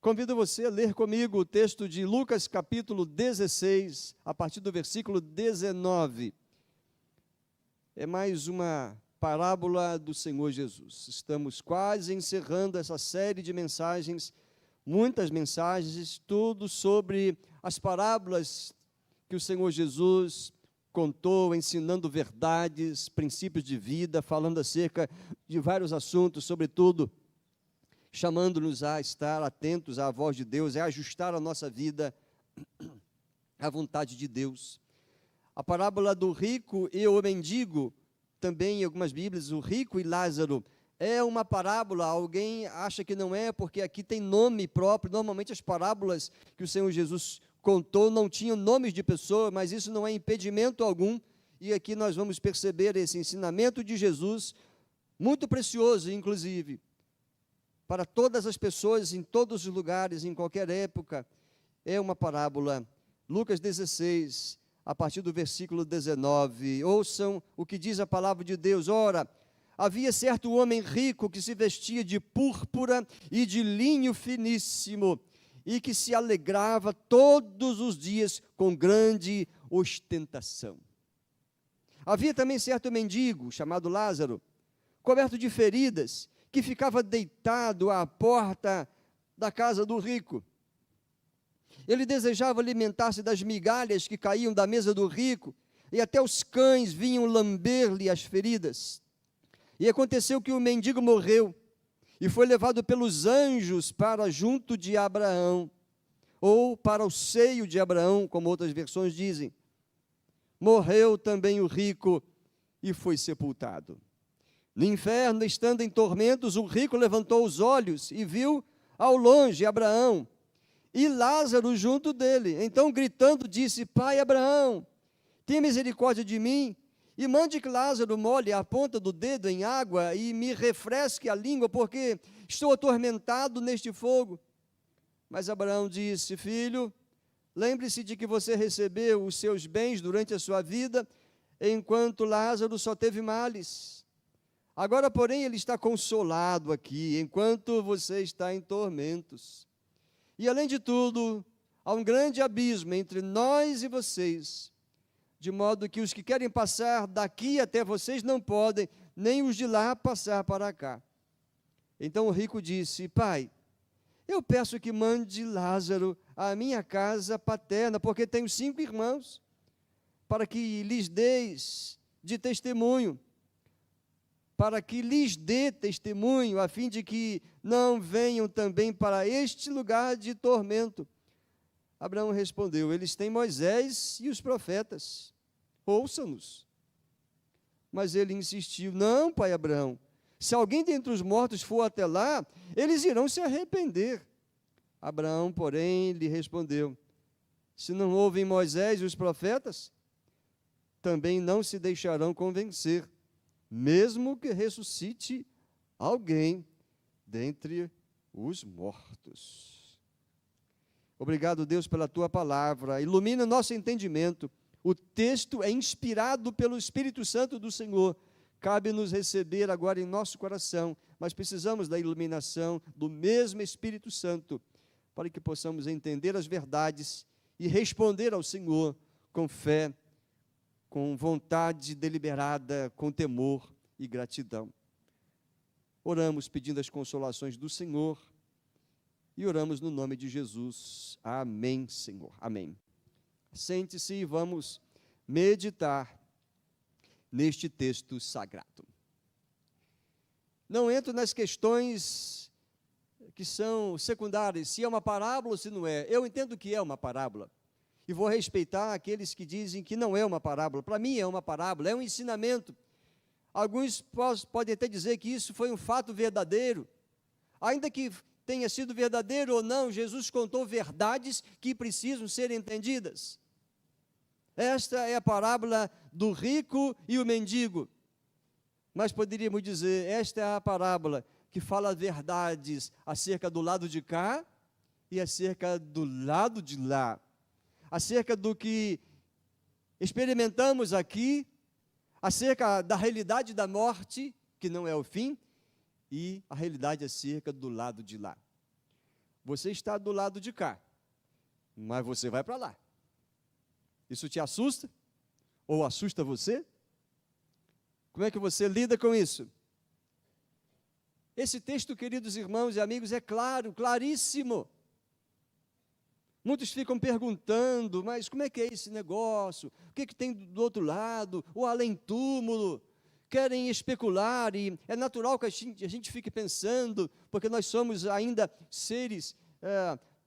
Convido você a ler comigo o texto de Lucas, capítulo 16, a partir do versículo 19. É mais uma parábola do Senhor Jesus. Estamos quase encerrando essa série de mensagens, muitas mensagens, tudo sobre as parábolas que o Senhor Jesus contou, ensinando verdades, princípios de vida, falando acerca de vários assuntos, sobretudo chamando-nos a estar atentos à voz de Deus, a ajustar a nossa vida à vontade de Deus. A parábola do rico e o mendigo, também em algumas Bíblias, o rico e Lázaro, é uma parábola. Alguém acha que não é, porque aqui tem nome próprio. Normalmente as parábolas que o Senhor Jesus contou não tinham nomes de pessoa, mas isso não é impedimento algum. E aqui nós vamos perceber esse ensinamento de Jesus, muito precioso, inclusive, para todas as pessoas, em todos os lugares, em qualquer época. É uma parábola. Lucas 16, a partir do versículo 19. Ouçam o que diz a palavra de Deus. Ora, havia certo homem rico que se vestia de púrpura e de linho finíssimo, e que se alegrava todos os dias com grande ostentação. Havia também certo mendigo, chamado Lázaro, coberto de feridas, que ficava deitado à porta da casa do rico. Ele desejava alimentar-se das migalhas que caíam da mesa do rico, e até os cães vinham lamber-lhe as feridas. E aconteceu que o mendigo morreu, e foi levado pelos anjos para junto de Abraão, ou para o seio de Abraão, como outras versões dizem. Morreu também o rico, e foi sepultado. No inferno, estando em tormentos, o rico levantou os olhos e viu ao longe Abraão e Lázaro junto dele. Então, gritando, disse: Pai Abraão, tenha misericórdia de mim e mande que Lázaro molhe a ponta do dedo em água e me refresque a língua, porque estou atormentado neste fogo. Mas Abraão disse: Filho, lembre-se de que você recebeu os seus bens durante a sua vida, enquanto Lázaro só teve males. Agora, porém, ele está consolado aqui, enquanto você está em tormentos. E, além de tudo, há um grande abismo entre nós e vocês, de modo que os que querem passar daqui até vocês não podem, nem os de lá passar para cá. Então o rico disse: Pai, eu peço que mande Lázaro à minha casa paterna, porque tenho 5 irmãos, para que lhes deis de testemunho, para que lhes dê testemunho, a fim de que não venham também para este lugar de tormento. Abraão respondeu: Eles têm Moisés e os profetas, ouçam-nos. Mas ele insistiu: Não, pai Abraão, se alguém dentre os mortos for até lá, eles irão se arrepender. Abraão, porém, lhe respondeu: Se não ouvem Moisés e os profetas, também não se deixarão convencer, mesmo que ressuscite alguém dentre os mortos. Obrigado, Deus, pela tua palavra. Ilumina nosso entendimento. O texto é inspirado pelo Espírito Santo do Senhor. Cabe-nos receber agora em nosso coração, mas precisamos da iluminação do mesmo Espírito Santo, para que possamos entender as verdades e responder ao Senhor com fé, com vontade deliberada, com temor e gratidão. Oramos pedindo as consolações do Senhor e oramos no nome de Jesus. Amém, Senhor. Amém. Sente-se e vamos meditar neste texto sagrado. Não entro nas questões que são secundárias, se é uma parábola ou se não é. Eu entendo que é uma parábola. E vou respeitar aqueles que dizem que não é uma parábola. Para mim é uma parábola, é um ensinamento. Alguns podem até dizer que isso foi um fato verdadeiro. Ainda que tenha sido verdadeiro ou não, Jesus contou verdades que precisam ser entendidas. Esta é a parábola do rico e o mendigo. Mas poderíamos dizer, esta é a parábola que fala verdades acerca do lado de cá e acerca do lado de lá. Acerca do que experimentamos aqui, acerca da realidade da morte, que não é o fim, e a realidade acerca do lado de lá. Você está do lado de cá, mas você vai para lá. Isso te assusta? Ou assusta você? Como é que você lida com isso? Esse texto, queridos irmãos e amigos, é claro, claríssimo. Muitos ficam perguntando, mas como é que é esse negócio? O que tem do outro lado? O além-túmulo? Querem especular, e é natural que a gente fique pensando, porque nós somos ainda seres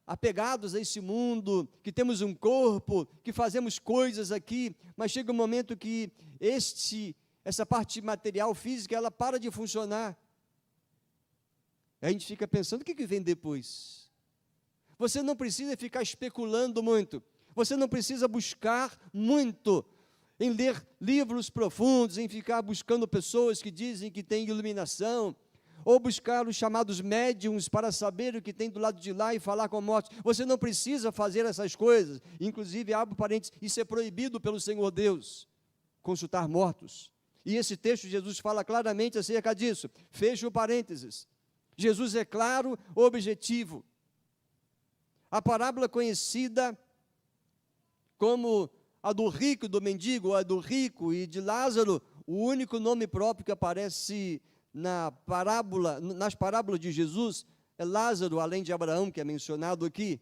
apegados a esse mundo, que temos um corpo, que fazemos coisas aqui, mas chega um momento que essa parte material, física, ela para de funcionar. A gente fica pensando, o que vem depois? Você não precisa ficar especulando muito, você não precisa buscar muito, em ler livros profundos, em ficar buscando pessoas que dizem que têm iluminação, ou buscar os chamados médiums para saber o que tem do lado de lá e falar com a morte. Você não precisa fazer essas coisas. Inclusive, abro parênteses, isso é proibido pelo Senhor Deus, consultar mortos. E esse texto, Jesus fala claramente acerca disso. Fecho o parênteses. Jesus é claro, objetivo. A parábola conhecida como a do rico e do mendigo, a do rico e de Lázaro, o único nome próprio que aparece nas parábolas de Jesus é Lázaro, além de Abraão, que é mencionado aqui.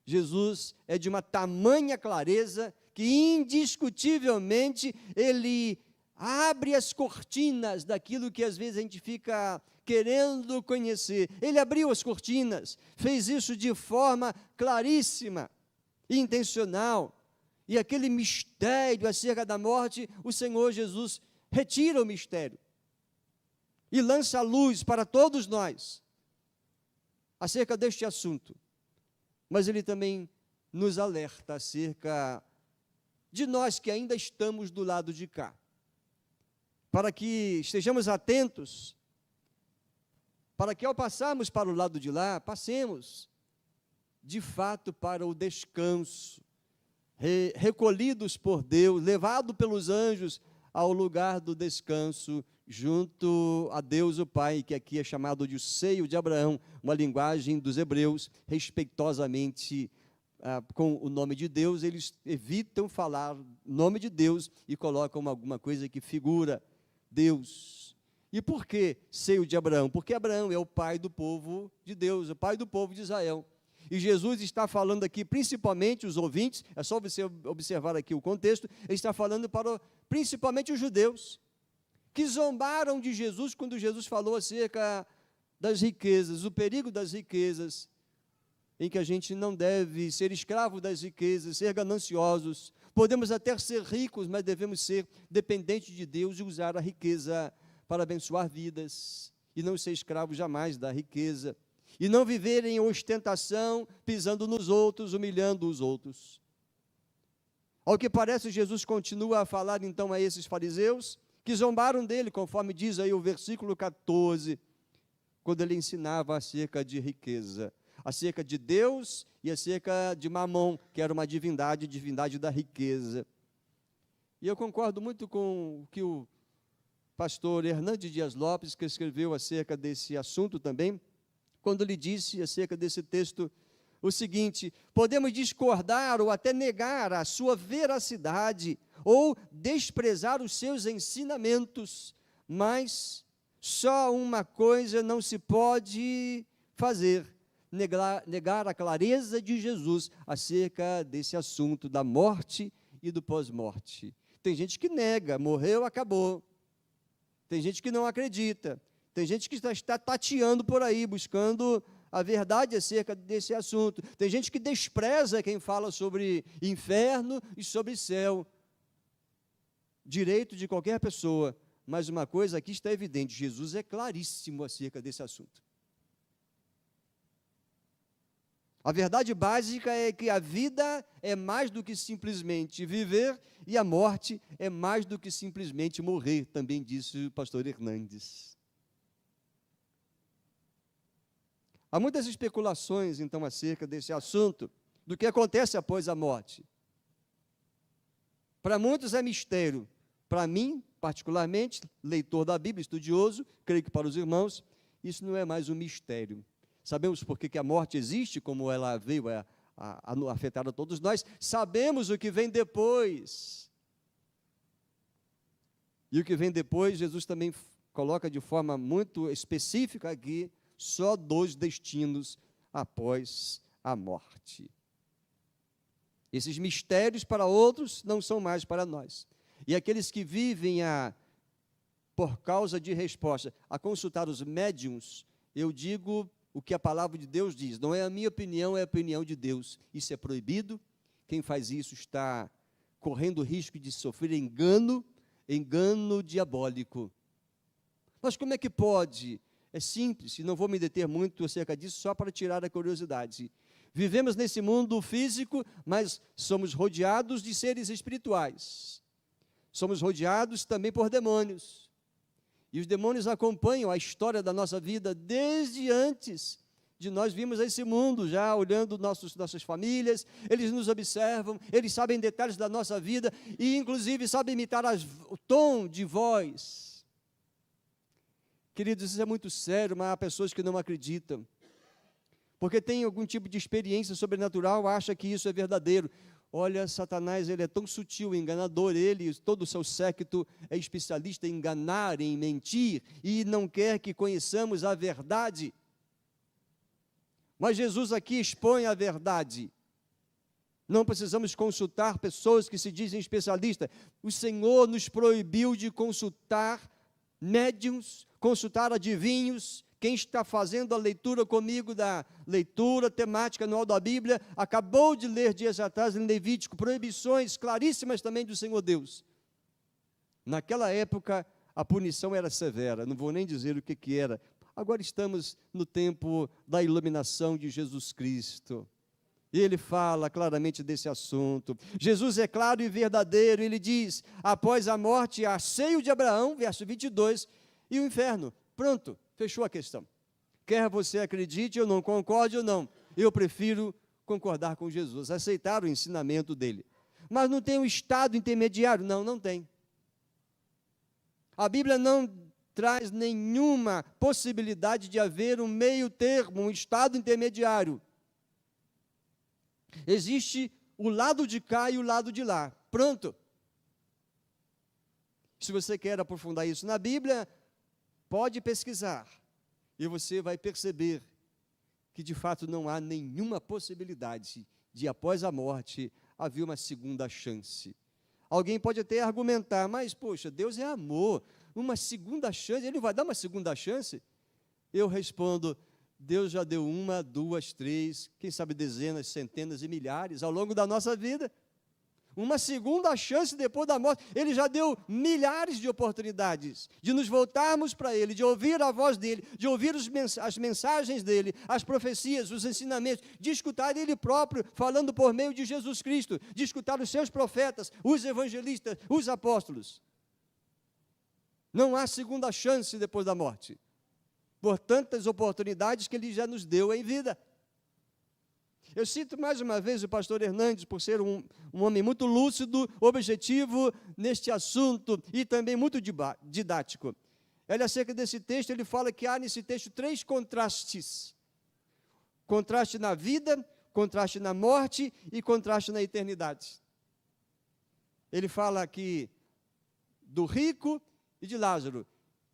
Jesus é de uma tamanha clareza que indiscutivelmente ele abre as cortinas daquilo que às vezes a gente fica querendo conhecer. Ele abriu as cortinas, fez isso de forma claríssima, intencional. E aquele mistério acerca da morte, o Senhor Jesus retira o mistério e lança a luz para todos nós acerca deste assunto. Mas ele também nos alerta acerca de nós que ainda estamos do lado de cá, para que estejamos atentos, para que ao passarmos para o lado de lá, passemos de fato para o descanso, recolhidos por Deus, levados pelos anjos ao lugar do descanso, junto a Deus o Pai, que aqui é chamado de o seio de Abraão, uma linguagem dos hebreus, respeitosamente com o nome de Deus, eles evitam falar nome de Deus e colocam alguma coisa que figura Deus. E por que seio de Abraão? Porque Abraão é o pai do povo de Deus, o pai do povo de Israel. E Jesus está falando aqui, principalmente os ouvintes, é só você observar aqui o contexto, ele está falando para principalmente os judeus, que zombaram de Jesus quando Jesus falou acerca das riquezas, o perigo das riquezas, em que a gente não deve ser escravo das riquezas, ser gananciosos. Podemos até ser ricos, mas devemos ser dependentes de Deus e usar a riqueza para abençoar vidas, e não ser escravos jamais da riqueza. E não viver em ostentação, pisando nos outros, humilhando os outros. Ao que parece, Jesus continua a falar então a esses fariseus, que zombaram dele, conforme diz aí o versículo 14, quando ele ensinava acerca de riqueza, acerca de Deus e acerca de Mamon, que era uma divindade da riqueza. E eu concordo muito com o que o pastor Hernandes Dias Lopes, que escreveu acerca desse assunto também, quando ele disse acerca desse texto o seguinte: podemos discordar ou até negar a sua veracidade ou desprezar os seus ensinamentos, mas só uma coisa não se pode fazer: negar a clareza de Jesus acerca desse assunto da morte e do pós-morte. Tem gente que nega, morreu, acabou. Tem gente que não acredita. Tem gente que está tateando por aí, buscando a verdade acerca desse assunto. Tem gente que despreza quem fala sobre inferno e sobre céu. Direito de qualquer pessoa. Mas uma coisa aqui está evidente: Jesus é claríssimo acerca desse assunto. A verdade básica é que a vida é mais do que simplesmente viver e a morte é mais do que simplesmente morrer, também disse o pastor Hernandes. Há muitas especulações, então, acerca desse assunto, do que acontece após a morte. Para muitos é mistério. Para mim, particularmente, leitor da Bíblia, estudioso, creio que para os irmãos, isso não é mais um mistério. sabemos por que a morte existe, como ela veio a afetar a todos nós, sabemos o que vem depois. E o que vem depois, Jesus também coloca de forma muito específica aqui, só 2 destinos após a morte. Esses mistérios para outros não são mais para nós. E aqueles que vivem por causa de resposta, a consultar os médiuns, eu digo o que a palavra de Deus diz, não é a minha opinião, é a opinião de Deus. Isso é proibido, quem faz isso está correndo o risco de sofrer engano diabólico. Mas como é que pode? É simples, e não vou me deter muito acerca disso, só para tirar a curiosidade. Vivemos nesse mundo físico, mas somos rodeados de seres espirituais. Somos rodeados também por demônios. E os demônios acompanham a história da nossa vida desde antes de nós virmos a esse mundo, já olhando nossas famílias, eles nos observam, eles sabem detalhes da nossa vida e, inclusive, sabem imitar o tom de voz. Queridos, isso é muito sério, mas há pessoas que não acreditam, porque tem algum tipo de experiência sobrenatural, acha que isso é verdadeiro. Olha, Satanás, ele é tão sutil, enganador, ele, todo o seu séquito é especialista em enganar, em mentir, e não quer que conheçamos a verdade. Mas Jesus aqui expõe a verdade. Não precisamos consultar pessoas que se dizem especialistas. O Senhor nos proibiu de consultar médiuns, consultar adivinhos. Quem está fazendo a leitura comigo da leitura temática anual da Bíblia, acabou de ler dias atrás em Levítico, proibições claríssimas também do Senhor Deus. Naquela época, a punição era severa, não vou nem dizer o que era. Agora estamos no tempo da iluminação de Jesus Cristo. E ele fala claramente desse assunto. Jesus é claro e verdadeiro, ele diz, após a morte, há seio de Abraão, verso 22, e o inferno. Pronto, fechou a questão. Quer você acredite ou não, concorde ou não, eu prefiro concordar com Jesus, aceitar o ensinamento dele. Mas não tem um estado intermediário? Não, não tem. A Bíblia não traz nenhuma possibilidade de haver um meio termo, um estado intermediário. Existe o lado de cá e o lado de lá. Pronto. Se você quer aprofundar isso na Bíblia, pode pesquisar. E você vai perceber que, de fato, não há nenhuma possibilidade de, após a morte, haver uma segunda chance. Alguém pode até argumentar, mas, poxa, Deus é amor. Uma segunda chance, Ele vai dar uma segunda chance? Eu respondo, Deus já deu 1, 2, 3, quem sabe dezenas, centenas e milhares ao longo da nossa vida. Uma segunda chance depois da morte. Ele já deu milhares de oportunidades de nos voltarmos para Ele, de ouvir a voz dEle, de ouvir as mensagens dEle, as profecias, os ensinamentos, de escutar Ele próprio falando por meio de Jesus Cristo, de escutar os seus profetas, os evangelistas, os apóstolos. Não há segunda chance depois da morte, por tantas oportunidades que Ele já nos deu em vida. Eu cito mais uma vez o pastor Hernandes, por ser um homem muito lúcido, objetivo neste assunto e também muito didático. Ele, acerca desse texto, ele fala que há nesse texto 3 contrastes. Contraste na vida, contraste na morte e contraste na eternidade. Ele fala aqui do rico e de Lázaro,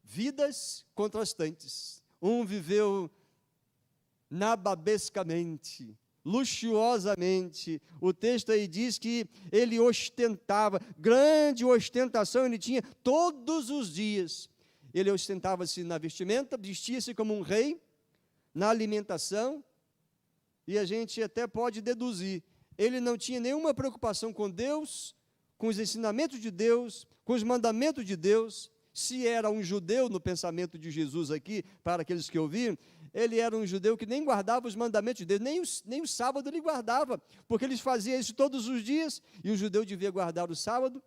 vidas contrastantes. Um viveu nababescamente, luxuosamente. O texto aí diz que ele ostentava, grande ostentação ele tinha todos os dias. Ele ostentava-se na vestimenta, vestia-se como um rei, na alimentação, e a gente até pode deduzir, ele não tinha nenhuma preocupação com Deus, com os ensinamentos de Deus, com os mandamentos de Deus. Se era um judeu, no pensamento de Jesus aqui, para aqueles que ouviram, ele era um judeu que nem guardava os mandamentos de Deus, nem o sábado ele guardava, porque eles faziam isso todos os dias, e o judeu devia guardar o sábado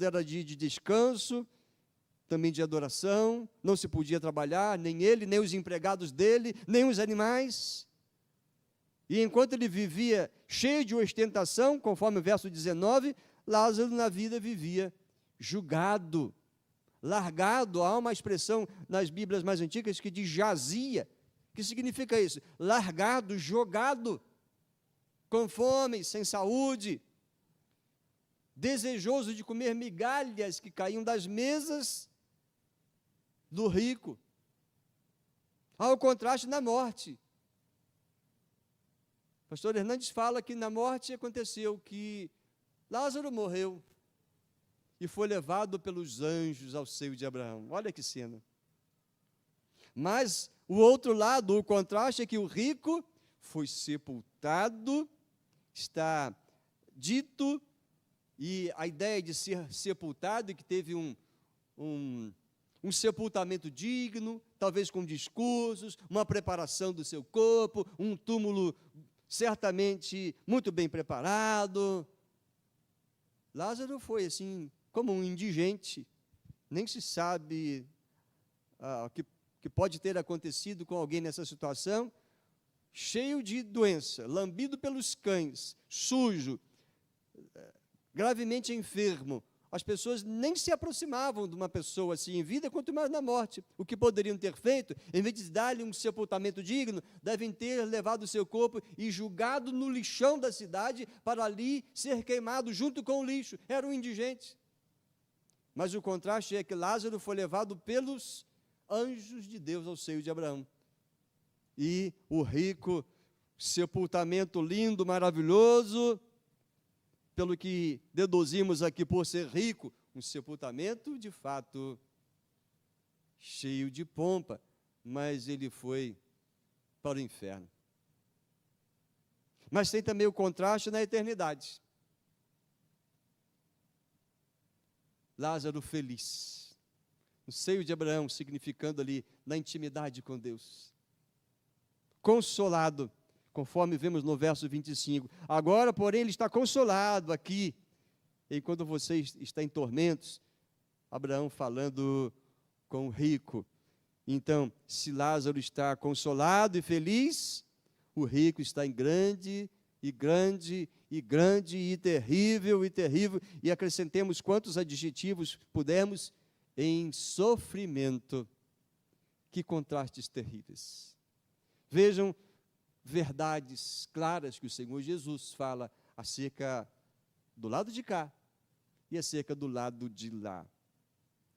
era dia de descanso, também de adoração, não se podia trabalhar, nem ele, nem os empregados dele, nem os animais. E enquanto ele vivia cheio de ostentação, conforme o verso 19, Lázaro na vida vivia julgado, largado. Há uma expressão nas Bíblias mais antigas que diz jazia, O que significa isso? Largado, jogado, com fome, sem saúde, desejoso de comer migalhas que caíam das mesas do rico. Há o contraste na morte. O pastor Hernandes fala que na morte aconteceu que Lázaro morreu e foi levado pelos anjos ao seio de Abraão. Olha que cena. Mas o outro lado, o contraste é que o rico foi sepultado, está dito, e a ideia de ser sepultado, que teve um sepultamento digno, talvez com discursos, uma preparação do seu corpo, um túmulo certamente muito bem preparado. Lázaro foi assim, como um indigente, nem se sabe o que pode ter acontecido com alguém nessa situação, cheio de doença, lambido pelos cães, sujo, gravemente enfermo. As pessoas nem se aproximavam de uma pessoa assim em vida, quanto mais na morte. O que poderiam ter feito, em vez de dar-lhe um sepultamento digno, devem ter levado o seu corpo e julgado no lixão da cidade, para ali ser queimado junto com o lixo. Era um indigente. Mas o contraste é que Lázaro foi levado pelos anjos de Deus ao seio de Abraão. E o rico, sepultamento lindo, maravilhoso, pelo que deduzimos aqui por ser rico, um sepultamento de fato cheio de pompa, mas ele foi para o inferno. Mas tem também o contraste na eternidade. Lázaro feliz, no seio de Abraão, significando ali na intimidade com Deus. Consolado, conforme vemos no verso 25. Agora, porém, ele está consolado aqui, enquanto você está em tormentos. Abraão falando com o rico. Então, se Lázaro está consolado e feliz, o rico está em grande e terrível, e acrescentemos quantos adjetivos pudermos, em sofrimento. Que contrastes terríveis. Vejam verdades claras que o Senhor Jesus fala acerca do lado de cá e acerca do lado de lá.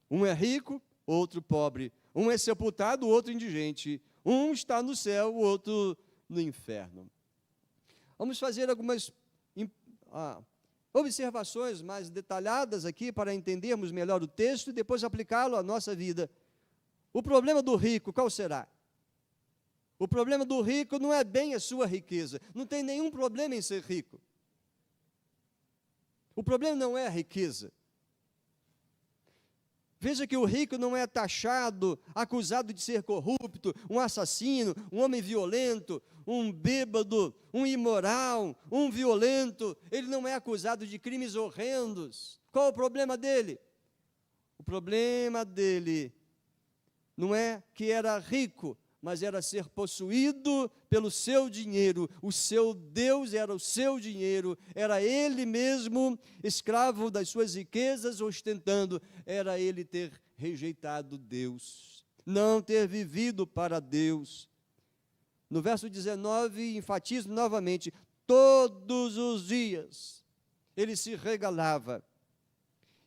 Um é rico, outro pobre. Um é sepultado, o outro indigente. Um está no céu, o outro no inferno. Vamos fazer algumas observações mais detalhadas aqui para entendermos melhor o texto e depois aplicá-lo à nossa vida. O problema do rico, qual será? O problema do rico não é bem a sua riqueza. Não tem nenhum problema em ser rico. O problema não é a riqueza. Veja que o rico não é taxado, acusado de ser corrupto, um assassino, um homem violento, um bêbado, um imoral, um violento. Ele não é acusado de crimes horrendos. Qual o problema dele? O problema dele não é que era rico, mas era ser possuído pelo seu dinheiro. O seu Deus era o seu dinheiro, era ele mesmo, escravo das suas riquezas, ostentando. Era ele ter rejeitado Deus, não ter vivido para Deus. No verso 19, enfatizo novamente, todos os dias ele se regalava.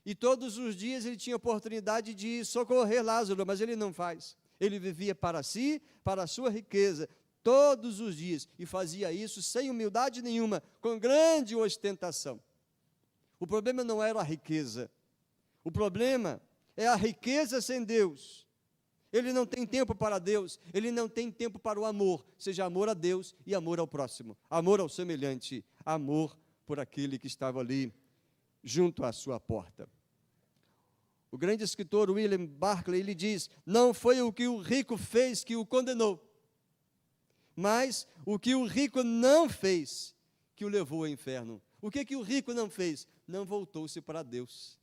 E todos os dias ele tinha oportunidade de socorrer Lázaro, mas ele não faz. Ele vivia para si, para a sua riqueza, todos os dias, e fazia isso sem humildade nenhuma, com grande ostentação. O problema não era a riqueza, o problema é a riqueza sem Deus. Ele não tem tempo para Deus, ele não tem tempo para o amor, seja amor a Deus e amor ao próximo, amor ao semelhante, amor por aquele que estava ali junto à sua porta. O grande escritor William Barclay, ele diz, não foi o que o rico fez que o condenou, mas o que o rico não fez que o levou ao inferno. O que o rico não fez? Não voltou-se para Deus,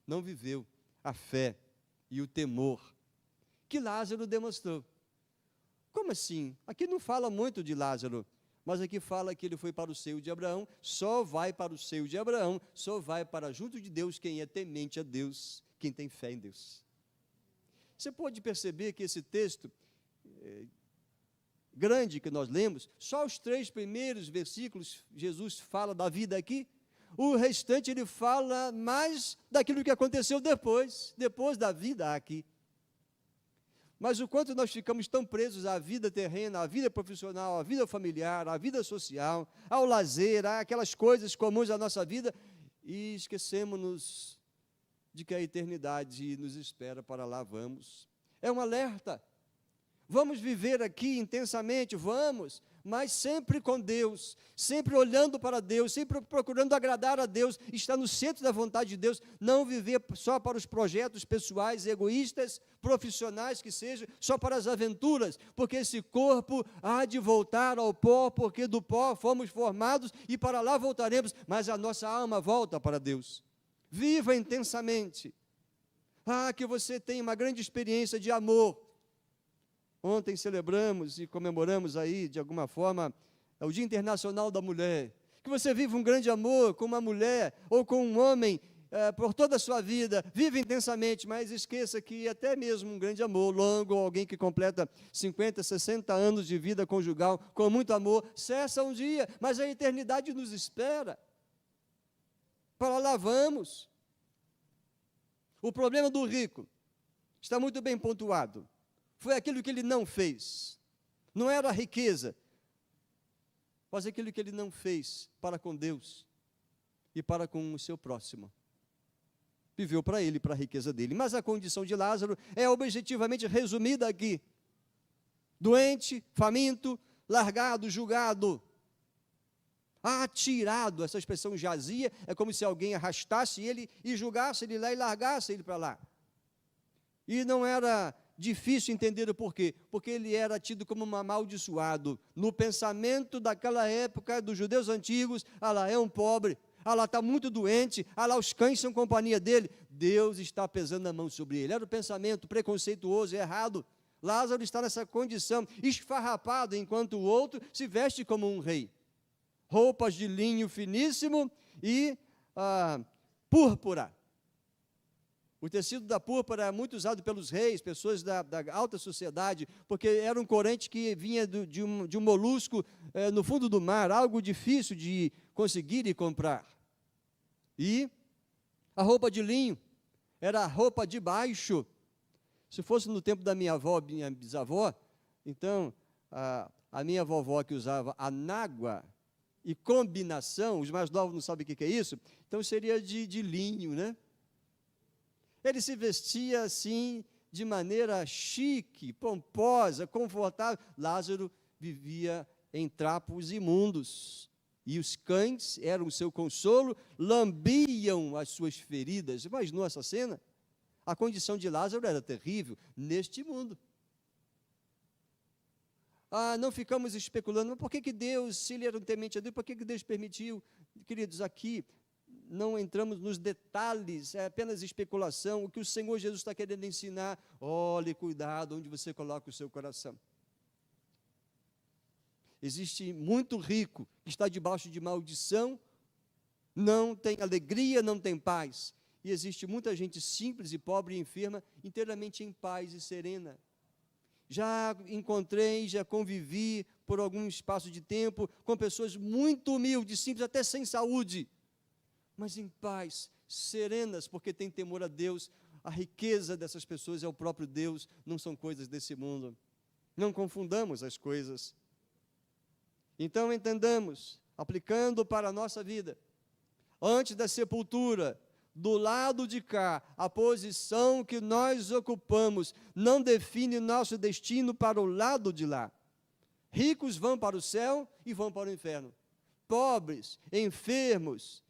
não viveu a fé e o temor que Lázaro demonstrou. Como assim? Aqui não fala muito de Lázaro, mas aqui fala que ele foi para o seio de Abraão. Só vai para o seio de Abraão, só vai para junto de Deus quem é temente a Deus, quem tem fé em Deus. Você pode perceber que esse texto grande que nós lemos, só os 3 primeiros versículos Jesus fala da vida aqui, o restante ele fala mais daquilo que aconteceu depois da vida aqui. Mas o quanto nós ficamos tão presos à vida terrena, à vida profissional, à vida familiar, à vida social, ao lazer, àquelas coisas comuns da nossa vida, e esquecemos-nos de que a eternidade nos espera, para lá vamos. É um alerta. Vamos viver aqui intensamente, vamos, mas sempre com Deus, sempre olhando para Deus, sempre procurando agradar a Deus, estar no centro da vontade de Deus, não viver só para os projetos pessoais, egoístas, profissionais que sejam, só para as aventuras, porque esse corpo há de voltar ao pó, porque do pó fomos formados e para lá voltaremos, mas a nossa alma volta para Deus. Viva intensamente. Que você tenha uma grande experiência de amor. Ontem celebramos e comemoramos aí, de alguma forma, o Dia Internacional da Mulher. Que você viva um grande amor com uma mulher ou com um homem por toda a sua vida. Viva intensamente, mas esqueça que até mesmo um grande amor longo, alguém que completa 50, 60 anos de vida conjugal com muito amor, cessa um dia, mas a eternidade nos espera. Para lá vamos. O problema do rico está muito bem pontuado. Foi aquilo que ele não fez. Não era a riqueza, mas aquilo que ele não fez para com Deus e para com o seu próximo. Viveu para ele, para a riqueza dele. Mas a condição de Lázaro é objetivamente resumida aqui. Doente, faminto, largado, julgado, atirado. Essa expressão jazia é como se alguém arrastasse ele e julgasse ele lá e largasse ele para lá. E não era difícil entender o porquê, porque ele era tido como um amaldiçoado. No pensamento daquela época, dos judeus antigos, lá é um pobre, lá está muito doente, lá os cães são companhia dele, Deus está pesando a mão sobre ele. Era o pensamento preconceituoso e errado. Lázaro está nessa condição, esfarrapado, enquanto o outro se veste como um rei. Roupas de linho finíssimo e púrpura. O tecido da púrpura é muito usado pelos reis, pessoas da alta sociedade, porque era um corante que vinha de um molusco no fundo do mar, algo difícil de conseguir e comprar. E a roupa de linho era a roupa de baixo. Se fosse no tempo da minha avó, minha bisavó, então a minha vovó que usava anágua e combinação, os mais novos não sabem o que é isso, então seria de linho, né? Ele se vestia assim, de maneira chique, pomposa, confortável. Lázaro vivia em trapos imundos. E os cães eram o seu consolo, lambiam as suas feridas. Imaginou essa cena? A condição de Lázaro era terrível neste mundo. Não ficamos especulando, mas por que Deus, se ele era um temente a Deus, por que Deus permitiu? Queridos, aqui não entramos nos detalhes, é apenas especulação. O que o Senhor Jesus está querendo ensinar, olhe, cuidado onde você coloca o seu coração. Existe muito rico que está debaixo de maldição, não tem alegria, não tem paz. E existe muita gente simples e pobre e enferma, inteiramente em paz e serena. Já encontrei, já convivi por algum espaço de tempo com pessoas muito humildes, simples, até sem saúde, mas em paz, serenas, porque têm temor a Deus. A riqueza dessas pessoas é o próprio Deus, não são coisas desse mundo. Não confundamos as coisas. Então entendamos, aplicando para a nossa vida, antes da sepultura, do lado de cá, a posição que nós ocupamos não define nosso destino para o lado de lá. Ricos vão para o céu e vão para o inferno. Pobres, enfermos,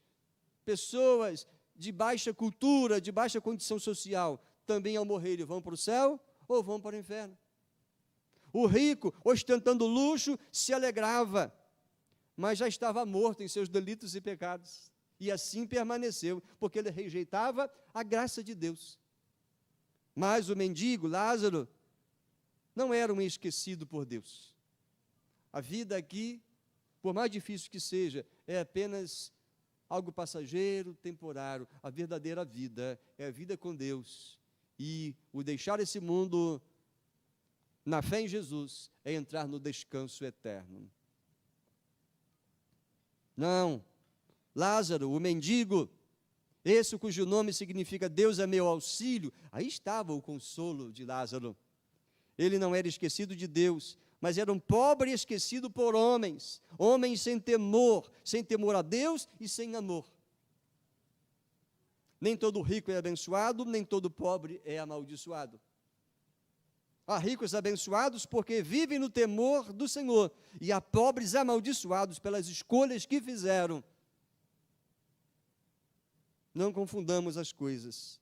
pessoas de baixa cultura, de baixa condição social, também ao morrerem vão para o céu ou vão para o inferno. O rico, ostentando luxo, se alegrava, mas já estava morto em seus delitos e pecados. E assim permaneceu, porque ele rejeitava a graça de Deus. Mas o mendigo, Lázaro, não era um esquecido por Deus. A vida aqui, por mais difícil que seja, é apenas algo passageiro, temporário. A verdadeira vida é a vida com Deus. E o deixar esse mundo na fé em Jesus, é entrar no descanso eterno. Não, Lázaro, o mendigo, esse cujo nome significa Deus é meu auxílio, aí estava o consolo de Lázaro. Ele não era esquecido de Deus, mas era um pobre esquecido por homens, homens sem temor a Deus e sem amor. Nem todo rico é abençoado, nem todo pobre é amaldiçoado. Há ricos abençoados porque vivem no temor do Senhor, e há pobres amaldiçoados pelas escolhas que fizeram. Não confundamos as coisas.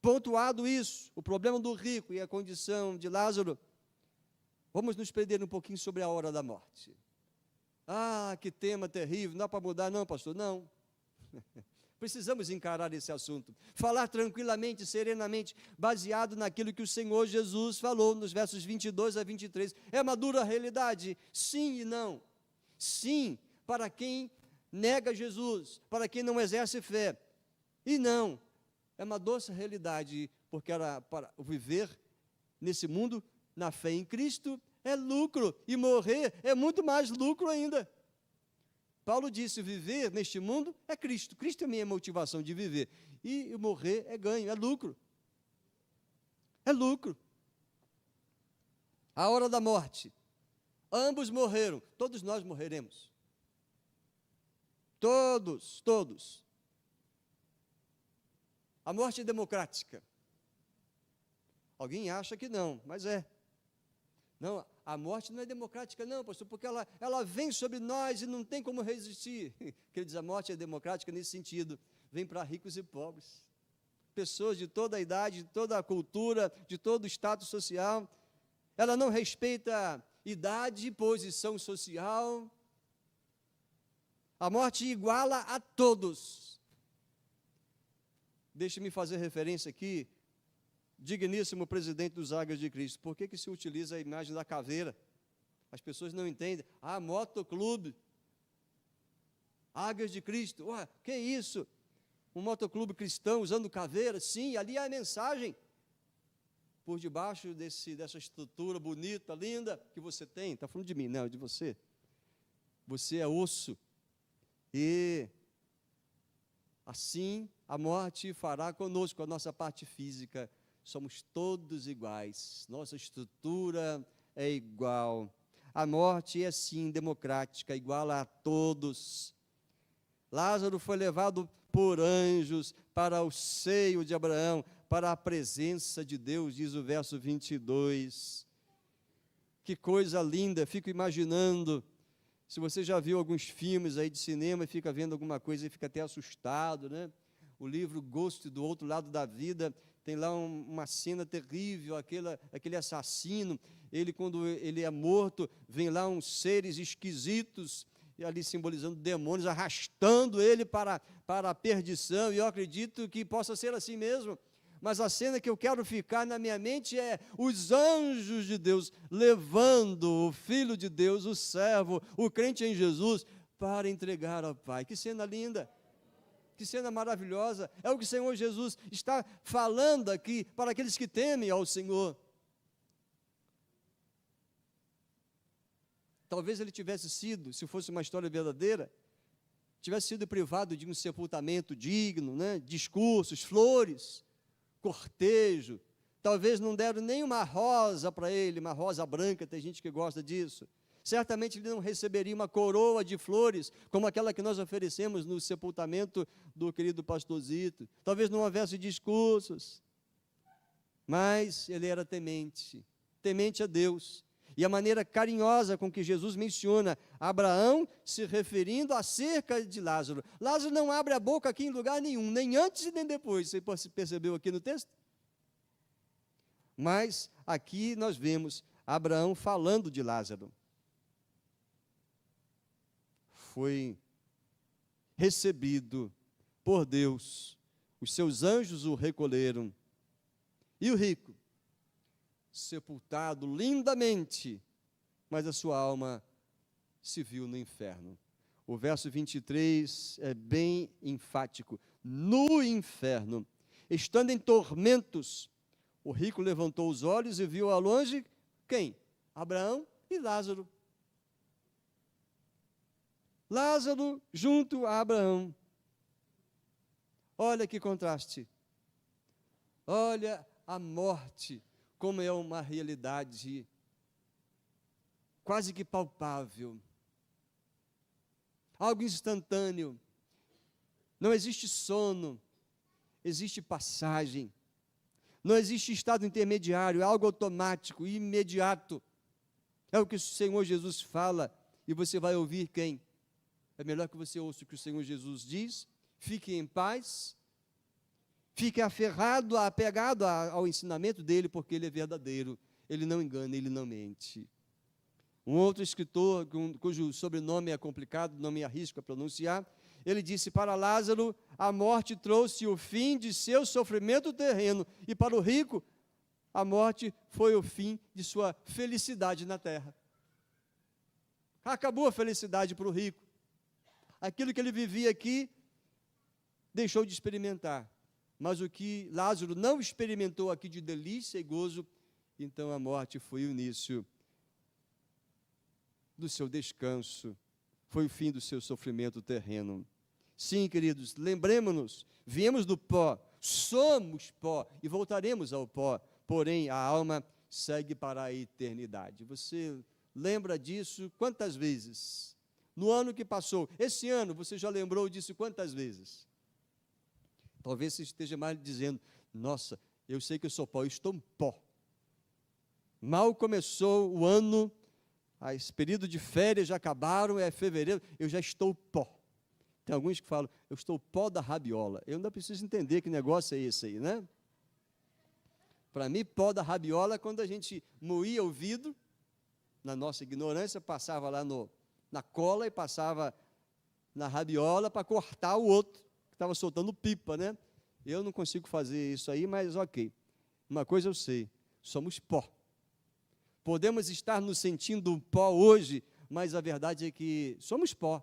Pontuado isso, o problema do rico e a condição de Lázaro, vamos nos prender um pouquinho sobre a hora da morte. Ah, que tema terrível, não dá para mudar não, pastor? Não. Precisamos encarar esse assunto, falar tranquilamente, serenamente, baseado naquilo que o Senhor Jesus falou nos versos 22 a 23. É uma dura realidade? Sim e não. Sim, para quem nega Jesus, para quem não exerce fé. E não, é uma doce realidade, porque para viver nesse mundo, na fé em Cristo, é lucro, e morrer é muito mais lucro ainda. Paulo disse, viver neste mundo é Cristo. Cristo é a minha motivação de viver. E morrer é ganho, é lucro. É lucro. A hora da morte. Ambos morreram. Todos nós morreremos. Todos. A morte é democrática. Alguém acha que não, mas é. Não, a morte não é democrática não, pastor, porque ela vem sobre nós e não tem como resistir. Ele diz, a morte é democrática nesse sentido, vem para ricos e pobres, pessoas de toda a idade, de toda a cultura, de todo o status social. Ela não respeita idade e posição social. A morte iguala a todos. Deixe-me fazer referência aqui, digníssimo presidente dos Águias de Cristo, por que se utiliza a imagem da caveira? As pessoas não entendem. Ah, motoclube, Águias de Cristo, ué, que isso? Um motoclube cristão usando caveira? Sim, ali há a mensagem. Por debaixo dessa estrutura bonita, linda, que você tem, está falando de mim, não, de você. Você é osso. E assim a morte fará conosco a nossa parte física. Somos todos iguais, nossa estrutura é igual. A morte é sim democrática, igual a todos. Lázaro foi levado por anjos para o seio de Abraão, para a presença de Deus, diz o verso 22. Que coisa linda, fico imaginando, se você já viu alguns filmes aí de cinema e fica vendo alguma coisa e fica até assustado, né? O livro Ghost, do Outro Lado da Vida, tem lá uma cena terrível, aquele assassino, quando ele é morto, vem lá uns seres esquisitos, ali simbolizando demônios, arrastando ele para a perdição, e eu acredito que possa ser assim mesmo. Mas a cena que eu quero ficar na minha mente é os anjos de Deus levando o Filho de Deus, o servo, o crente em Jesus, para entregar ao Pai. Que cena linda! Que cena maravilhosa, é o que o Senhor Jesus está falando aqui para aqueles que temem ao Senhor. Talvez ele tivesse sido, se fosse uma história verdadeira, tivesse sido privado de um sepultamento digno, né? Discursos, flores, cortejo. Talvez não deram nem uma rosa para ele, uma rosa branca, tem gente que gosta disso. Certamente ele não receberia uma coroa de flores, como aquela que nós oferecemos no sepultamento do querido pastorzito. Talvez não houvesse discursos, mas ele era temente a Deus. E a maneira carinhosa com que Jesus menciona Abraão, se referindo acerca de Lázaro. Lázaro não abre a boca aqui em lugar nenhum, nem antes e nem depois. Você percebeu aqui no texto? Mas aqui nós vemos Abraão falando de Lázaro. Foi recebido por Deus, os seus anjos o recolheram, e o rico, sepultado lindamente, mas a sua alma se viu no inferno. O verso 23 é bem enfático, no inferno, estando em tormentos, o rico levantou os olhos e viu ao longe Quem? Abraão e Lázaro. Lázaro junto a Abraão. Olha que contraste. Olha a morte, como é uma realidade quase que palpável. Algo instantâneo. Não existe sono, existe passagem. Não existe estado intermediário, é algo automático, imediato. É o que o Senhor Jesus fala, e você vai ouvir quem? É melhor que você ouça o que o Senhor Jesus diz. Fique em paz, fique aferrado, apegado ao ensinamento dele, porque ele é verdadeiro, ele não engana, ele não mente. Um outro escritor, cujo sobrenome é complicado, não me arrisco a pronunciar, ele disse: para Lázaro, a morte trouxe o fim de seu sofrimento terreno, e para o rico, a morte foi o fim de sua felicidade na terra. Acabou a felicidade para o rico. Aquilo que ele vivia aqui, deixou de experimentar. Mas o que Lázaro não experimentou aqui de delícia e gozo, então a morte foi o início do seu descanso, foi o fim do seu sofrimento terreno. Sim, queridos, lembremos-nos, viemos do pó, somos pó e voltaremos ao pó, porém a alma segue para a eternidade. Você lembra disso quantas vezes? No ano que passou, esse ano, você já lembrou disso quantas vezes? Talvez você esteja mais dizendo: nossa, eu sei que eu sou pó, eu estou um pó. Mal começou o ano, esse período de férias já acabaram, é fevereiro, eu já estou pó. Tem alguns que falam: eu estou pó da rabiola. Eu ainda preciso entender que negócio é esse aí, né? Para mim, pó da rabiola é quando a gente moía o vidro, na nossa ignorância, passava lá na cola e passava na rabiola para cortar o outro, que estava soltando pipa, né? Eu não consigo fazer isso aí, mas ok. Uma coisa eu sei, somos pó. Podemos estar nos sentindo pó hoje, mas a verdade é que somos pó.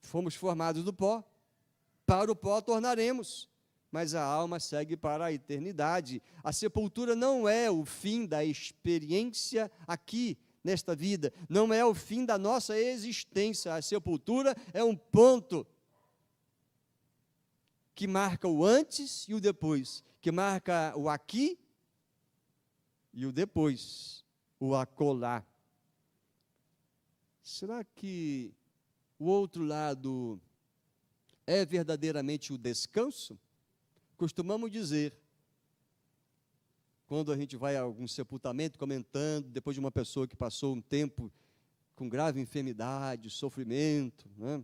Fomos formados do pó, para o pó tornaremos, mas a alma segue para a eternidade. A sepultura não é o fim da experiência aqui, nesta vida, não é o fim da nossa existência. A sepultura é um ponto que marca o antes e o depois, que marca o aqui e o depois, o acolá. Será que o outro lado é verdadeiramente o descanso? Costumamos dizer, quando a gente vai a algum sepultamento, comentando, depois de uma pessoa que passou um tempo com grave enfermidade, sofrimento, né?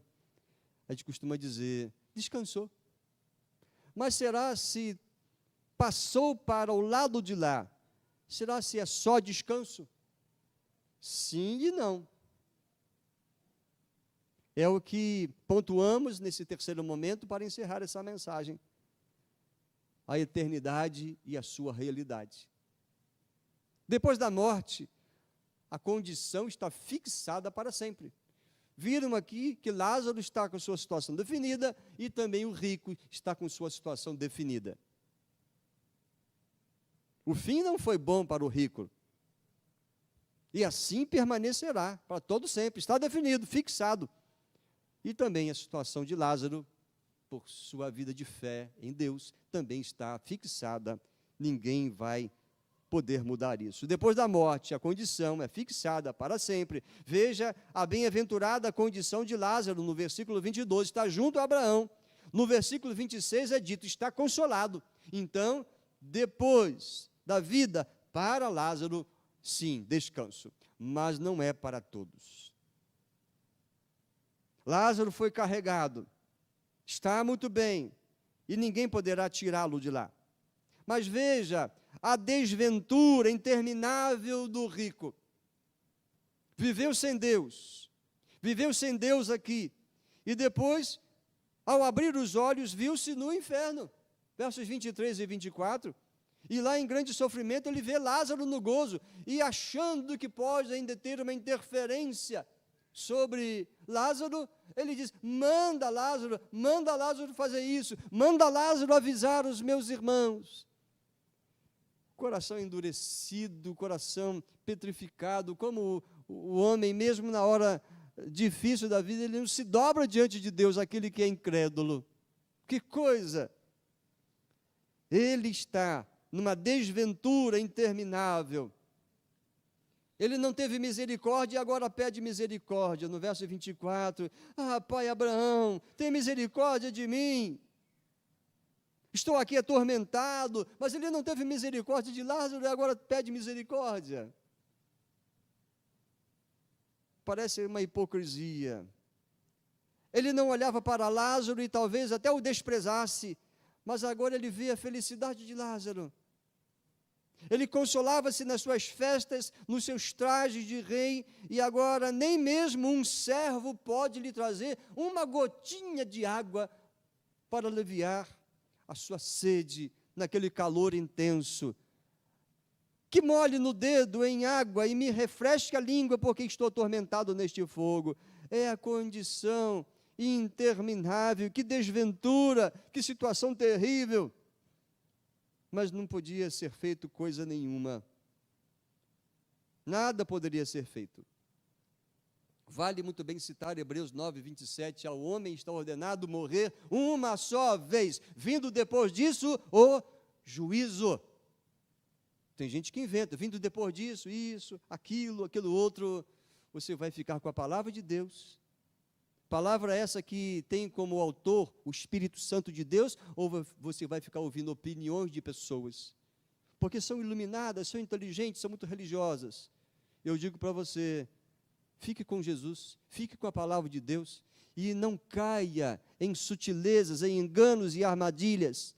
A gente costuma dizer: descansou. Mas será se passou para o lado de lá? Será se é só descanso? Sim e não. É o que pontuamos nesse terceiro momento para encerrar essa mensagem. A eternidade e a sua realidade. Depois da morte, a condição está fixada para sempre. Viram aqui que Lázaro está com sua situação definida e também o rico está com sua situação definida. O fim não foi bom para o rico. E assim permanecerá para todo sempre. Está definido, fixado. E também a situação de Lázaro, por sua vida de fé em Deus, também está fixada. Ninguém vai poder mudar isso. Depois da morte, a condição é fixada para sempre. Veja a bem-aventurada condição de Lázaro, no versículo 22, está junto a Abraão. No versículo 26 é dito: está consolado. Então, depois da vida, para Lázaro, sim, descanso. Mas não é para todos. Lázaro foi carregado, está muito bem, e ninguém poderá tirá-lo de lá. Mas veja a desventura interminável do rico. Viveu sem Deus aqui, e depois, ao abrir os olhos, viu-se no inferno. Versos 23 e 24, e lá em grande sofrimento ele vê Lázaro no gozo, e achando que pode ainda ter uma interferência sobre Lázaro, ele diz: manda Lázaro fazer isso, manda Lázaro avisar os meus irmãos. coração endurecido, coração petrificado, como o homem, mesmo na hora difícil da vida, ele não se dobra diante de Deus, aquele que é incrédulo. Que coisa! Ele está numa desventura interminável. Ele não teve misericórdia e agora pede misericórdia. No verso 24, pai Abraão, tem misericórdia de mim. Estou aqui atormentado, mas ele não teve misericórdia de Lázaro e agora pede misericórdia. Parece uma hipocrisia. Ele não olhava para Lázaro e talvez até o desprezasse, mas agora ele vê a felicidade de Lázaro. Ele consolava-se nas suas festas, nos seus trajes de rei, e agora nem mesmo um servo pode lhe trazer uma gotinha de água para aliviar a sua sede naquele calor intenso. Que molhe no dedo em água e me refresque a língua, porque estou atormentado neste fogo. É a condição interminável, que desventura, que situação terrível. Mas não podia ser feito coisa nenhuma. Nada poderia ser feito. Vale muito bem citar Hebreus 9, 27, ao homem está ordenado morrer uma só vez, vindo depois disso o juízo. Tem gente que inventa, vindo depois disso, isso, aquilo outro, você vai ficar com a palavra de Deus. Palavra essa que tem como autor o Espírito Santo de Deus, ou você vai ficar ouvindo opiniões de pessoas? Porque são iluminadas, são inteligentes, são muito religiosas. Eu digo para você, fique com Jesus, fique com a palavra de Deus, e não caia em sutilezas, em enganos e armadilhas.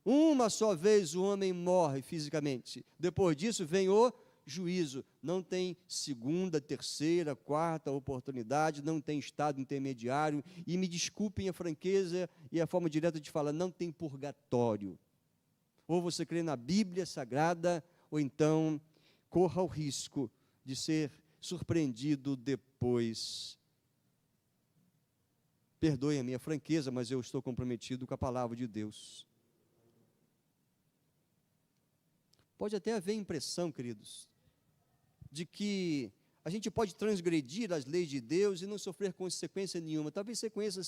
Uma só vez o homem morre fisicamente, depois disso vem o juízo. Não tem segunda, terceira, quarta oportunidade, não tem estado intermediário, e me desculpem a franqueza e a forma direta de falar, não tem purgatório. Ou você crê na Bíblia Sagrada, ou então corra o risco de ser surpreendido depois. Perdoe a minha franqueza, mas eu estou comprometido com a palavra de Deus. Pode até haver impressão, queridos, de que a gente pode transgredir as leis de Deus e não sofrer consequência nenhuma. Talvez você conheça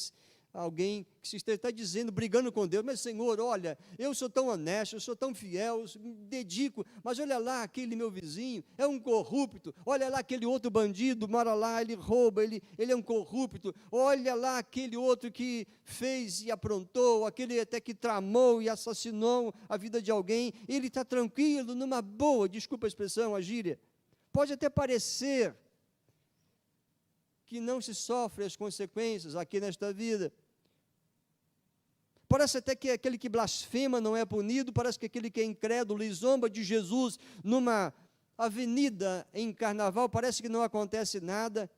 alguém que se está dizendo, brigando com Deus, mas Senhor, olha, eu sou tão honesto, eu sou tão fiel, eu me dedico, mas olha lá, aquele meu vizinho é um corrupto, olha lá aquele outro bandido, mora lá, ele rouba, ele é um corrupto, olha lá aquele outro que fez e aprontou, aquele até que tramou e assassinou a vida de alguém, ele está tranquilo, numa boa, desculpa a expressão, a gíria. Pode até parecer que não se sofre as consequências aqui nesta vida. Parece até que aquele que blasfema não é punido, parece que aquele que é incrédulo e zomba de Jesus numa avenida em carnaval, parece que não acontece nada.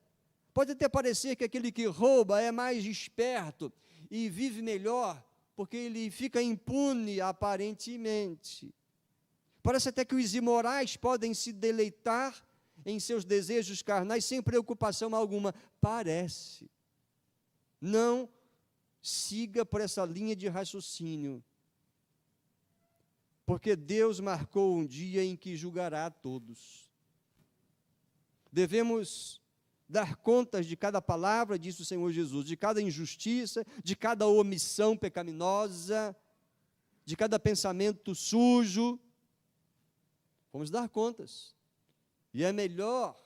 Pode até parecer que aquele que rouba é mais esperto e vive melhor, porque ele fica impune aparentemente. Parece até que os imorais podem se deleitar em seus desejos carnais sem preocupação alguma. Parece. Não siga por essa linha de raciocínio. Porque Deus marcou um dia em que julgará a todos. Devemos dar contas de cada palavra, disse o Senhor Jesus, de cada injustiça, de cada omissão pecaminosa, de cada pensamento sujo. Vamos dar contas. E é melhor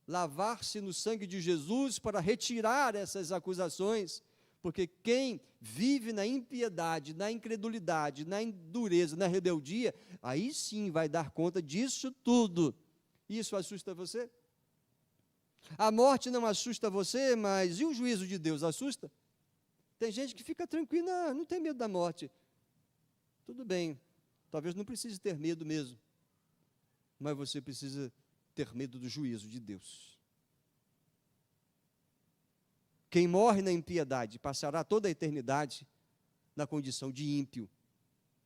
lavar-se no sangue de Jesus para retirar essas acusações, porque quem vive na impiedade, na incredulidade, na endureza, na rebeldia, aí sim vai dar conta disso tudo. Isso assusta você? A morte não assusta você, mas e o juízo de Deus assusta? Tem gente que fica tranquila, não tem medo da morte. Tudo bem, talvez não precise ter medo mesmo, mas você precisa ter medo do juízo de Deus. Quem morre na impiedade passará toda a eternidade na condição de ímpio,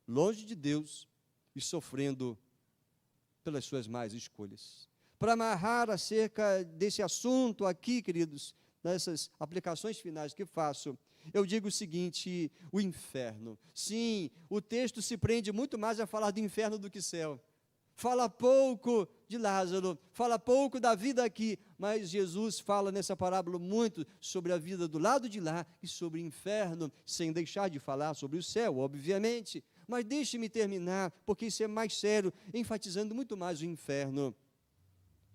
longe de Deus e sofrendo pelas suas más escolhas. Para amarrar acerca desse assunto aqui, queridos, nessas aplicações finais que faço, eu digo o seguinte: o inferno. Sim, o texto se prende muito mais a falar do inferno do que céu. Fala pouco de Lázaro, fala pouco da vida aqui, mas Jesus fala nessa parábola muito sobre a vida do lado de lá e sobre o inferno, sem deixar de falar sobre o céu, obviamente. Mas deixe-me terminar, porque isso é mais sério, enfatizando muito mais o inferno.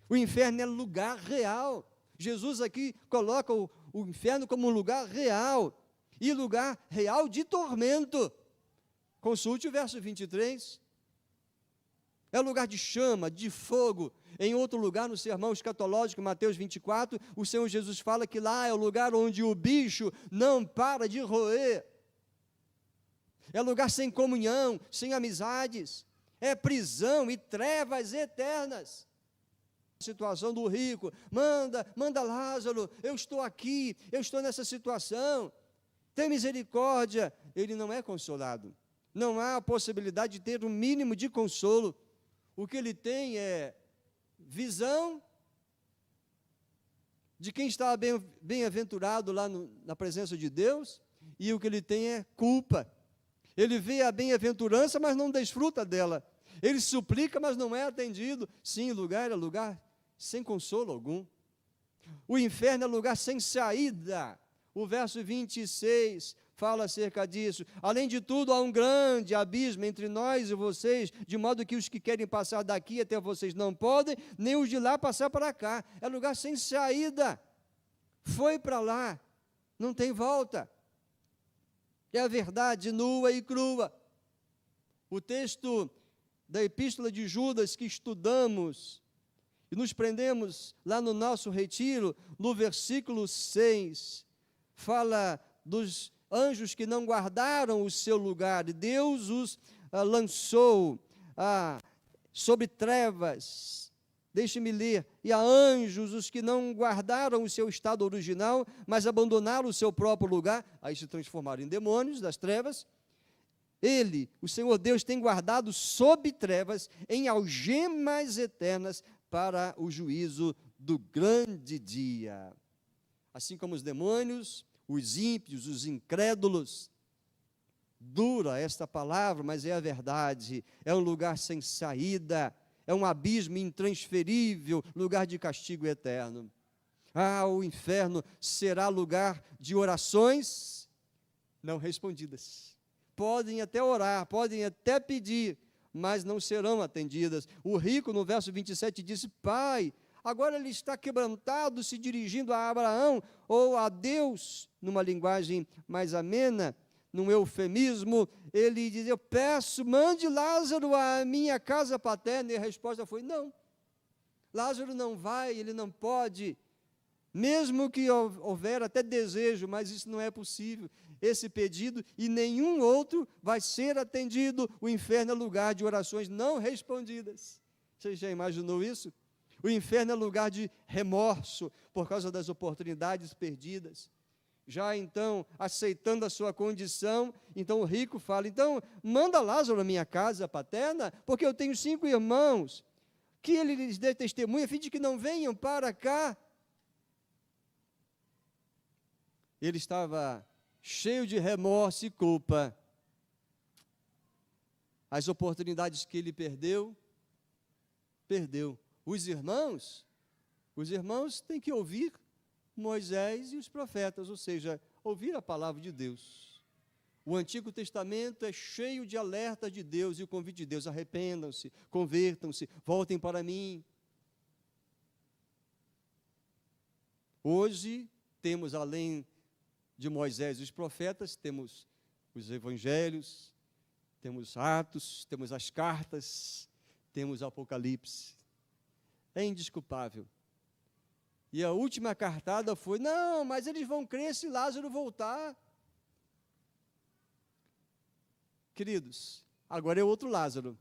O inferno é lugar real. Jesus aqui coloca o inferno como um lugar real, e lugar real de tormento. Consulte o verso 23. É lugar de chama, de fogo. Em outro lugar, no sermão escatológico, Mateus 24, o Senhor Jesus fala que lá é o lugar onde o bicho não para de roer. É lugar sem comunhão, sem amizades. É prisão e trevas eternas. A situação do rico: manda Lázaro, eu estou aqui, eu estou nessa situação, tem misericórdia. Ele não é consolado. Não há a possibilidade de ter um mínimo de consolo. O que ele tem é visão de quem está bem-aventurado lá na presença de Deus, e o que ele tem é culpa. Ele vê a bem-aventurança, mas não desfruta dela. Ele suplica, mas não é atendido. Sim, o lugar é lugar sem consolo algum. O inferno é lugar sem saída. O verso 26 fala acerca disso. Além de tudo, há um grande abismo entre nós e vocês, de modo que os que querem passar daqui até vocês não podem, nem os de lá passar para cá. É lugar sem saída. Foi para lá, não tem volta. É a verdade nua e crua. O texto da Epístola de Judas que estudamos e nos prendemos lá no nosso retiro, no versículo 6, fala dos anjos que não guardaram o seu lugar, e Deus os lançou sobre trevas. Deixe-me ler: e há anjos, os que não guardaram o seu estado original, mas abandonaram o seu próprio lugar, aí se transformaram em demônios das trevas. Ele, o Senhor Deus, tem guardado sob trevas, em algemas eternas, para o juízo do grande dia. Assim como os demônios, os ímpios, os incrédulos. Dura esta palavra, mas é a verdade. É um lugar sem saída, é um abismo intransferível, lugar de castigo eterno. O inferno será lugar de orações não respondidas. Podem até orar, podem até pedir, mas não serão atendidas. O rico, no verso 27, disse: Pai, agora ele está quebrantado, se dirigindo a Abraão ou a Deus, numa linguagem mais amena, num eufemismo. Ele diz: eu peço, mande Lázaro à minha casa paterna. E a resposta foi: não, Lázaro não vai, ele não pode, mesmo que houver até desejo, mas isso não é possível. Esse pedido e nenhum outro vai ser atendido. O inferno é lugar de orações não respondidas. Você já imaginou isso? O inferno é lugar de remorso por causa das oportunidades perdidas. Já então, aceitando a sua condição, então o rico fala: então, manda Lázaro à minha casa paterna, porque eu tenho 5 irmãos, que ele lhes dê testemunho, a fim de que não venham para cá. Ele estava cheio de remorso e culpa. As oportunidades que ele perdeu. Os irmãos têm que ouvir Moisés e os profetas, ou seja, ouvir a palavra de Deus. O Antigo Testamento é cheio de alerta de Deus e o convite de Deus: arrependam-se, convertam-se, voltem para mim. Hoje temos, além de Moisés e os profetas, temos os evangelhos, temos Atos, temos as cartas, temos Apocalipse. É indesculpável. E a última cartada foi: não, mas eles vão crer se Lázaro voltar. Queridos, agora é outro Lázaro.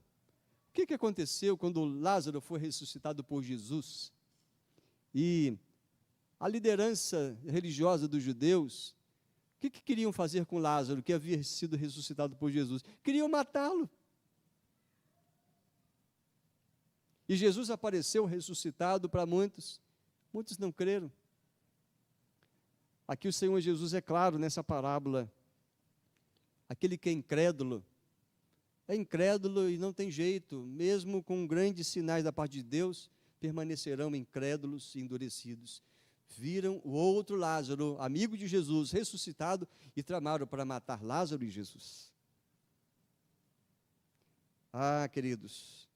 O que aconteceu quando Lázaro foi ressuscitado por Jesus? E a liderança religiosa dos judeus, o que queriam fazer com Lázaro, que havia sido ressuscitado por Jesus? Queriam matá-lo. E Jesus apareceu ressuscitado para muitos. Muitos não creram. Aqui o Senhor Jesus é claro nessa parábola. Aquele que é incrédulo e não tem jeito, mesmo com grandes sinais da parte de Deus, permanecerão incrédulos e endurecidos. Viram o outro Lázaro, amigo de Jesus, ressuscitado, e tramaram para matar Lázaro e Jesus. Ah, queridos,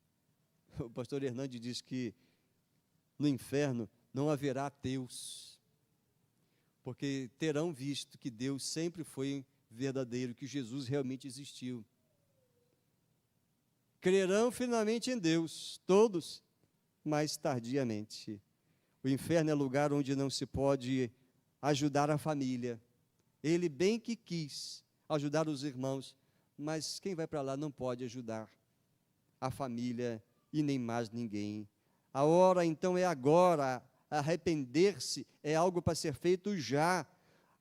o pastor Hernandes diz que no inferno não haverá ateus, porque terão visto que Deus sempre foi verdadeiro, que Jesus realmente existiu. Crerão finalmente em Deus, todos, mas tardiamente. O inferno é lugar onde não se pode ajudar a família. Ele bem que quis ajudar os irmãos, mas quem vai para lá não pode ajudar a família e nem mais ninguém. A hora então é agora. Arrepender-se é algo para ser feito já.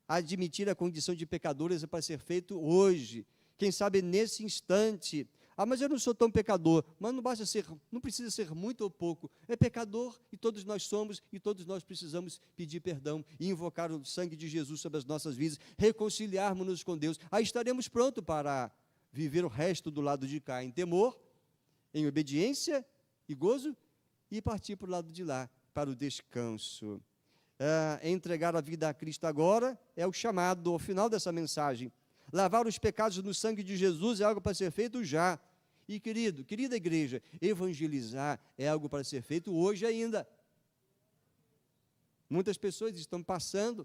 Admitir a condição de pecadores é para ser feito hoje. Quem sabe nesse instante. Ah, mas eu não sou tão pecador. Mas não precisa ser muito ou pouco. É pecador e todos nós somos, e todos nós precisamos pedir perdão e invocar o sangue de Jesus sobre as nossas vidas, reconciliarmos-nos com Deus. Aí estaremos prontos para viver o resto do lado de cá, em temor, em obediência e gozo, e partir para o lado de lá, para o descanso. Entregar a vida a Cristo agora é o chamado ao final dessa mensagem. Lavar os pecados no sangue de Jesus é algo para ser feito já. E querida igreja, evangelizar é algo para ser feito hoje ainda. Muitas pessoas estão passando.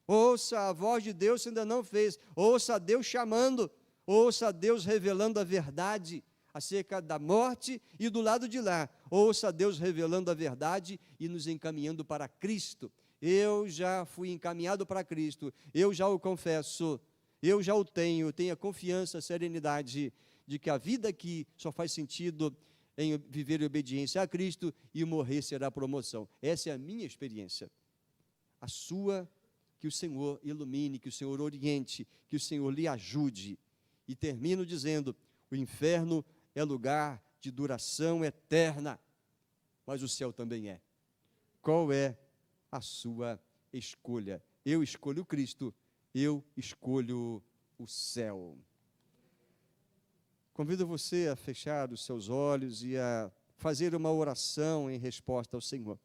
Ouça a voz de Deus se ainda não fez. Ouça a Deus chamando. Ouça a Deus revelando a verdade acerca da morte e do lado de lá. Ouça a Deus revelando a verdade e nos encaminhando para Cristo. Eu já fui encaminhado para Cristo, eu já o confesso, eu já o tenho a confiança, a serenidade de que a vida aqui só faz sentido em viver em obediência a Cristo e morrer será promoção. Essa é a minha experiência. A sua, que o Senhor ilumine, que o Senhor oriente, que o Senhor lhe ajude. E termino dizendo, o inferno é lugar de duração eterna, mas o céu também é. Qual é a sua escolha? Eu escolho Cristo, eu escolho o céu. Convido você a fechar os seus olhos e a fazer uma oração em resposta ao Senhor.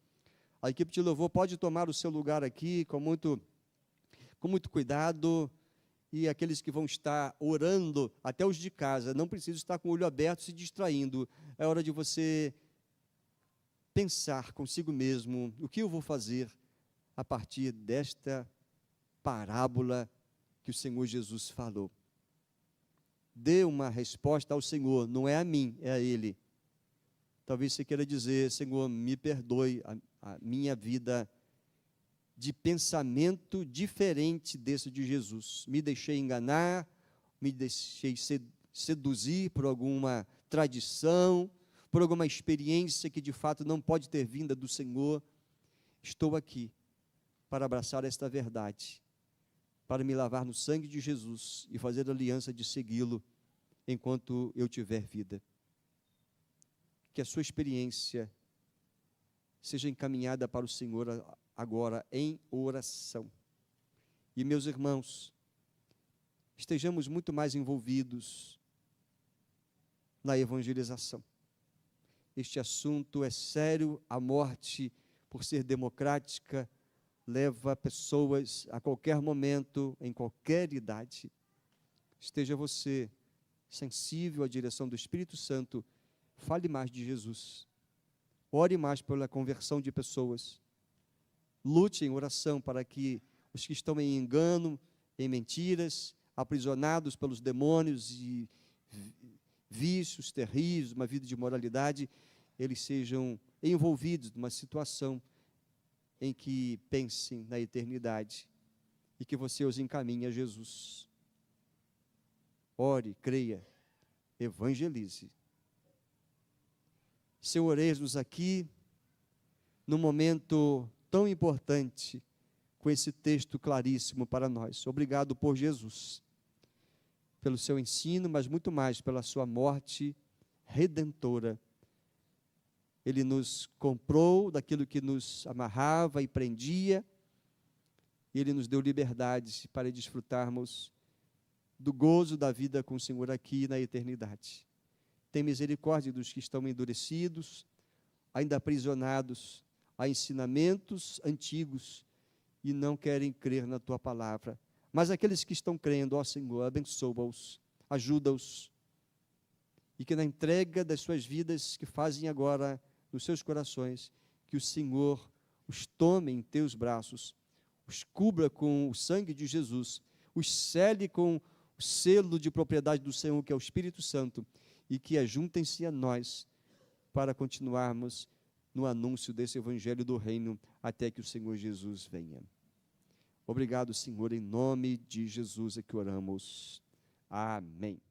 A equipe de louvor pode tomar o seu lugar aqui com muito cuidado, e aqueles que vão estar orando, até os de casa, não precisam estar com o olho aberto se distraindo. É hora de você pensar consigo mesmo, o que eu vou fazer a partir desta parábola que o Senhor Jesus falou. Dê uma resposta ao Senhor, não é a mim, é a Ele. Talvez você queira dizer, Senhor, me perdoe a minha vida de pensamento diferente desse de Jesus. Me deixei enganar, me deixei seduzir por alguma tradição, por alguma experiência que de fato não pode ter vinda do Senhor. Estou aqui para abraçar esta verdade, para me lavar no sangue de Jesus e fazer aliança de segui-lo enquanto eu tiver vida. Que a sua experiência seja encaminhada para o Senhor agora em oração. E meus irmãos, estejamos muito mais envolvidos na evangelização. Este assunto é sério, a morte, por ser democrática, leva pessoas a qualquer momento, em qualquer idade. Esteja você sensível à direção do Espírito Santo, fale mais de Jesus, ore mais pela conversão de pessoas, lute em oração para que os que estão em engano, em mentiras, aprisionados pelos demônios e vícios terríveis, uma vida de imoralidade, eles sejam envolvidos numa situação em que pensem na eternidade e que você os encaminhe a Jesus. Ore, creia, evangelize. Senhor, eis-nos aqui num momento tão importante, com esse texto claríssimo para nós. Obrigado por Jesus, pelo seu ensino, mas muito mais pela sua morte redentora. Ele nos comprou daquilo que nos amarrava e prendia, e Ele nos deu liberdade para desfrutarmos do gozo da vida com o Senhor aqui na eternidade. Tem misericórdia dos que estão endurecidos, ainda aprisionados a ensinamentos antigos e não querem crer na Tua palavra. Mas aqueles que estão crendo, ó Senhor, abençoa-os, ajuda-os, e que na entrega das suas vidas que fazem agora nos seus corações, que o Senhor os tome em Teus braços, os cubra com o sangue de Jesus, os cele com o selo de propriedade do Senhor, que é o Espírito Santo, e que ajuntem-se a nós para continuarmos no anúncio desse Evangelho do Reino até que o Senhor Jesus venha. Obrigado, Senhor, em nome de Jesus é que oramos. Amém.